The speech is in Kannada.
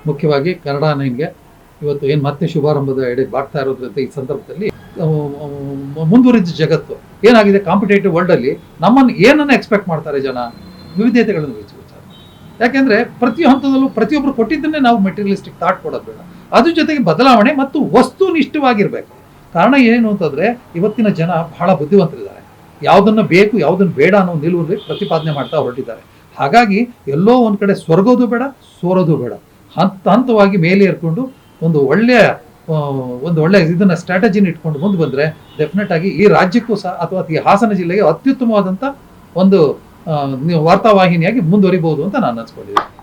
ಮುಖ್ಯವಾಗಿ ಕನ್ನಡ ನೈನ್ಗೆ ಇವತ್ತು ಏನು ಮತ್ತೆ ಶುಭಾರಂಭದ ಎಡೆ ಬಾಗ್ತಾ ಇರೋದ್ರಿಂದ ಈ ಸಂದರ್ಭದಲ್ಲಿ ಮುಂದುವರಿದ ಜಗತ್ತು ಏನಾಗಿದೆ, ಕಾಂಪಿಟೇಟಿವ್ ವರ್ಲ್ಡಲ್ಲಿ ನಮ್ಮನ್ನು ಏನನ್ನು ಎಕ್ಸ್ಪೆಕ್ಟ್ ಮಾಡ್ತಾರೆ ಜನ, ವಿವಿಧತೆಗಳನ್ನು ವಿಚಾರ. ಯಾಕೆಂದರೆ ಪ್ರತಿ ಹಂತದಲ್ಲೂ ಪ್ರತಿಯೊಬ್ಬರು ಕೊಟ್ಟಿದ್ದನ್ನೇ ನಾವು ಮೆಟೀರಿಯಲಿಸ್ಟಿಕ್ ಥಾಟ್ ಕೊಡೋದು ಬೇಡ, ಅದ್ರ ಜೊತೆಗೆ ಬದಲಾವಣೆ ಮತ್ತು ವಸ್ತುನಿಷ್ಠವಾಗಿರಬೇಕು. ಕಾರಣ ಏನು ಅಂತಂದರೆ ಇವತ್ತಿನ ಜನ ಬಹಳ ಬುದ್ಧಿವಂತರಿದ್ದಾರೆ, ಯಾವುದನ್ನು ಬೇಕು ಯಾವುದನ್ನು ಬೇಡ ಅನ್ನೋ ನಿಲುವಲ್ಲಿ ಪ್ರತಿಪಾದನೆ ಮಾಡ್ತಾ ಹೊರಟಿದ್ದಾರೆ. ಹಾಗಾಗಿ ಎಲ್ಲೋ ಒಂದು ಕಡೆ ಸ್ವರ್ಗೋದು ಬೇಡ, ಸೋರೋದು ಬೇಡ, ಹಂತವಾಗಿ ಮೇಲೆ ಏರ್ಕೊಂಡು ಒಂದು ಒಳ್ಳೆಯ ಇದನ್ನ ಸ್ಟ್ರಾಟಜಿನ ಇಟ್ಕೊಂಡು ಮುಂದೆ ಬಂದರೆ ಡೆಫಿನೆಟ್ ಆಗಿ ಈ ರಾಜ್ಯಕ್ಕೂ ಸಹ ಅಥವಾ ಈ ಹಾಸನ ಜಿಲ್ಲೆಗೆ ಅತ್ಯುತ್ತಮವಾದಂಥ ಒಂದು ವಾರ್ತಾವಾಹಿನಿಯಾಗಿ ಮುಂದುವರಿಬಹುದು ಅಂತ ನಾನು ಅನ್ಸ್ಕೊಂಡಿದ್ದೀನಿ.